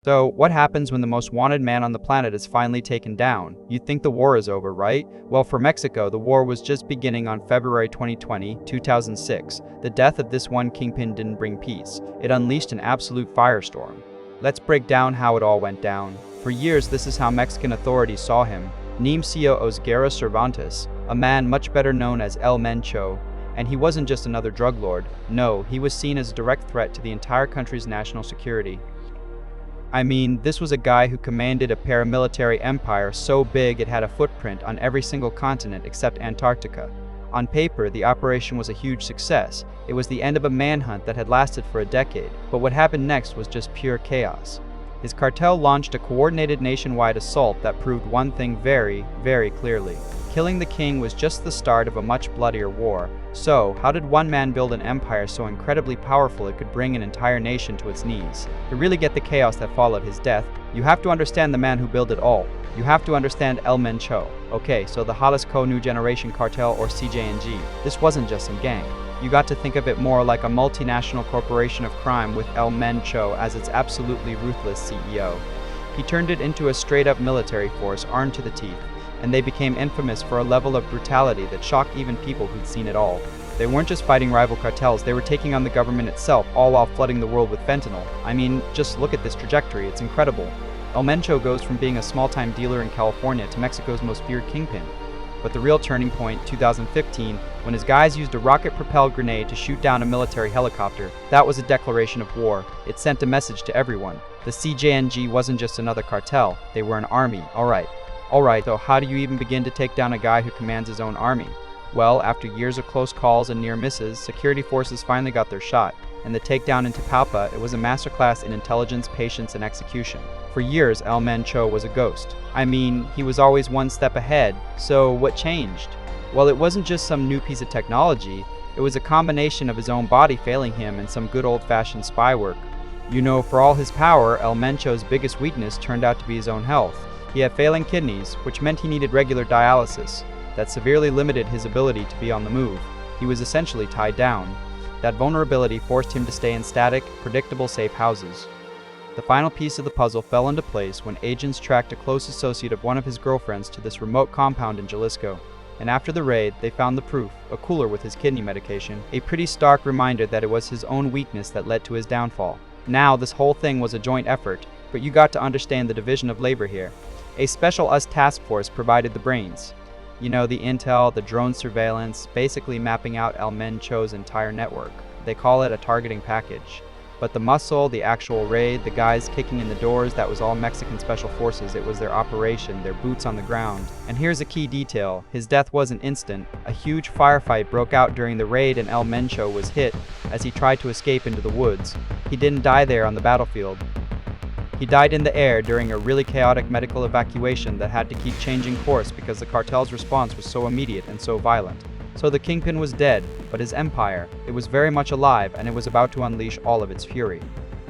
So, what happens when the most wanted man on the planet is finally taken down? You'd think the war is over, right? Well, for Mexico, the war was just beginning on February 2006. The death of this one Kingpin didn't bring peace. It unleashed an absolute firestorm. Let's break down how it all went down. For years, this is how Mexican authorities saw him. Nemesio Oseguera Cervantes, a man much better known as El Mencho. And he wasn't just another drug lord. No, he was seen as a direct threat to the entire country's national security. I mean, this was a guy who commanded a paramilitary empire so big it had a footprint on every single continent except Antarctica. On paper, the operation was a huge success. It was the end of a manhunt that had lasted for a decade, but what happened next was just pure chaos. His cartel launched a coordinated nationwide assault that proved one thing very, very clearly. Killing the king was just the start of a much bloodier war. So, how did one man build an empire so incredibly powerful it could bring an entire nation to its knees? To really get the chaos that followed his death, you have to understand the man who built it all. You have to understand El Mencho. Okay, so the Jalisco New Generation Cartel, or CJNG, this wasn't just some gang. You got to think of it more like a multinational corporation of crime with El Mencho as its absolutely ruthless CEO. He turned it into a straight-up military force armed to the teeth, and they became infamous for a level of brutality that shocked even people who'd seen it all. They weren't just fighting rival cartels, they were taking on the government itself, all while flooding the world with fentanyl. I mean, just look at this trajectory, it's incredible. El Mencho goes from being a small-time dealer in California to Mexico's most feared kingpin. But the real turning point, 2015, when his guys used a rocket-propelled grenade to shoot down a military helicopter, that was a declaration of war. It sent a message to everyone. The CJNG wasn't just another cartel, they were an army, Alright, so how do you even begin to take down a guy who commands his own army? Well, after years of close calls and near misses, security forces finally got their shot, and the takedown into Palpa, it was a masterclass in intelligence, patience, and execution. For years, El Mencho was a ghost. I mean, he was always one step ahead, so what changed? Well, it wasn't just some new piece of technology, it was a combination of his own body failing him and some good old-fashioned spy work. You know, for all his power, El Mencho's biggest weakness turned out to be his own health. He had failing kidneys, which meant he needed regular dialysis. That severely limited his ability to be on the move. He was essentially tied down. That vulnerability forced him to stay in static, predictable safe houses. The final piece of the puzzle fell into place when agents tracked a close associate of one of his girlfriends to this remote compound in Jalisco. And after the raid, they found the proof, a cooler with his kidney medication, a pretty stark reminder that it was his own weakness that led to his downfall. Now, this whole thing was a joint effort, but you got to understand the division of labor here. A Special US task force provided the brains. You know, the intel, the drone surveillance, basically mapping out El Mencho's entire network. They call it a targeting package. But the muscle, the actual raid, the guys kicking in the doors, that was all Mexican Special Forces. It was their operation, their boots on the ground. And here's a key detail. His death wasn't instant. A huge firefight broke out during the raid and El Mencho was hit as he tried to escape into the woods. He didn't die there on the battlefield. He died in the air during a really chaotic medical evacuation that had to keep changing course because the cartel's response was so immediate and so violent. So the Kingpin was dead, but his empire, it was very much alive and it was about to unleash all of its fury.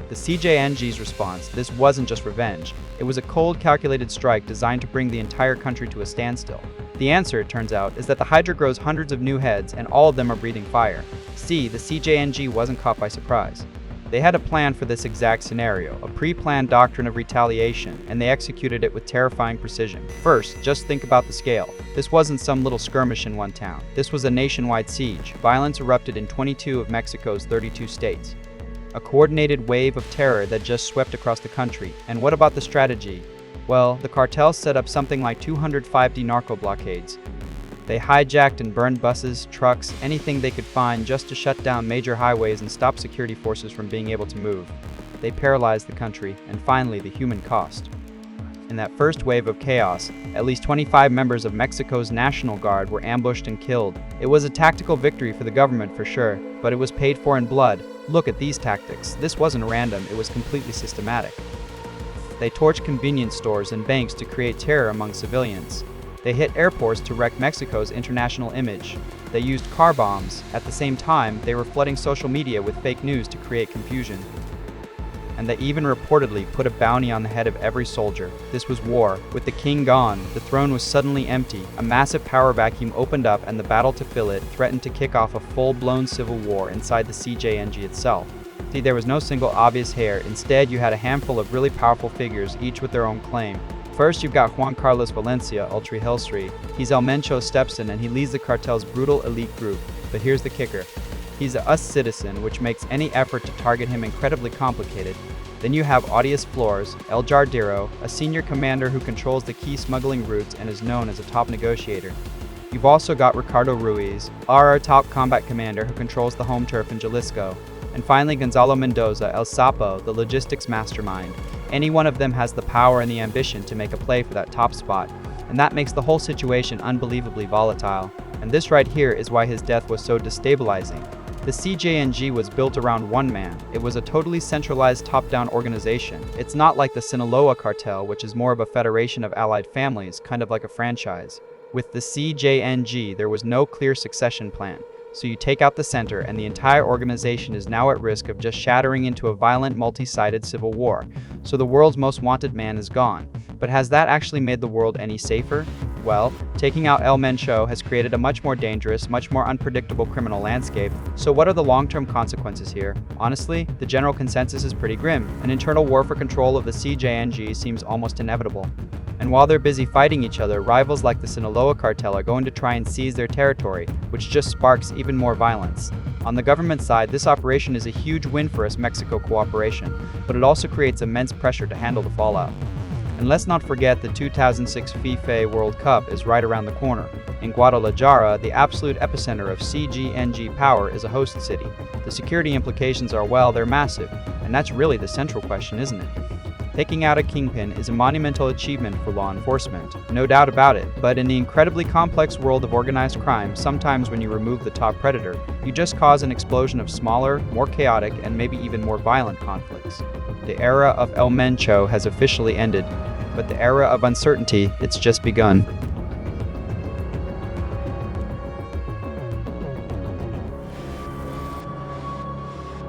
The CJNG's response, this wasn't just revenge. It was a cold, calculated strike designed to bring the entire country to a standstill. The answer, it turns out, is that the Hydra grows hundreds of new heads and all of them are breathing fire. See, the CJNG wasn't caught by surprise. They had a plan for this exact scenario, a pre-planned doctrine of retaliation, and they executed it with terrifying precision. First, just think about the scale. This wasn't some little skirmish in one town. This was a nationwide siege. Violence erupted in 22 of Mexico's 32 states. A coordinated wave of terror that just swept across the country. And what about the strategy? Well, the cartel set up something like 205 narco blockades. They hijacked and burned buses, trucks, anything they could find just to shut down major highways and stop security forces from being able to move. They paralyzed the country, and finally, the human cost. In that first wave of chaos, at least 25 members of Mexico's National Guard were ambushed and killed. It was a tactical victory for the government for sure, but it was paid for in blood. Look at these tactics. This wasn't random, it was completely systematic. They torched convenience stores and banks to create terror among civilians. They hit airports to wreck Mexico's international image. They used car bombs. At the same time, they were flooding social media with fake news to create confusion. And they even reportedly put a bounty on the head of every soldier. This was war. With the king gone, the throne was suddenly empty. A massive power vacuum opened up and the battle to fill it threatened to kick off a full-blown civil war inside the CJNG itself. See, there was no single obvious heir. Instead, you had a handful of really powerful figures, each with their own claim. First, you've got Juan Carlos Valencia, Ultra Hillsree. He's El Mencho's stepson, and he leads the cartel's brutal elite group. But here's the kicker. He's a us citizen, which makes any effort to target him incredibly complicated. Then you have Audius Flores, El Jardiro, a senior commander who controls the key smuggling routes and is known as a top negotiator. You've also got Ricardo Ruiz, our top combat commander who controls the home turf in Jalisco. And finally, Gonzalo Mendoza, El Sapo, the logistics mastermind. Any one of them has the power and the ambition to make a play for that top spot, and that makes the whole situation unbelievably volatile. And this right here is why his death was so destabilizing. The CJNG was built around one man. It was a totally centralized top-down organization. It's not like the Sinaloa cartel, which is more of a federation of allied families, kind of like a franchise. With the CJNG, there was no clear succession plan. So you take out the center, and the entire organization is now at risk of just shattering into a violent, multi-sided civil war. So the world's most wanted man is gone. But has that actually made the world any safer? Well, taking out El Mencho has created a much more dangerous, much more unpredictable criminal landscape. So what are the long-term consequences here? Honestly, the general consensus is pretty grim. An internal war for control of the CJNG seems almost inevitable. And while they're busy fighting each other, rivals like the Sinaloa cartel are going to try and seize their territory, which just sparks even more violence. On the government side, this operation is a huge win for us Mexico cooperation, but it also creates immense pressure to handle the fallout. And let's not forget the 2006 FIFA World Cup is right around the corner. In Guadalajara, the absolute epicenter of CGNG power is a host city. The security implications are, well, they're massive, and that's really the central question, isn't it? Taking out a Kingpin is a monumental achievement for law enforcement, no doubt about it, but in the incredibly complex world of organized crime, sometimes when you remove the top predator, you just cause an explosion of smaller, more chaotic, and maybe even more violent conflicts. The era of El Mencho has officially ended, but the era of uncertainty, it's just begun.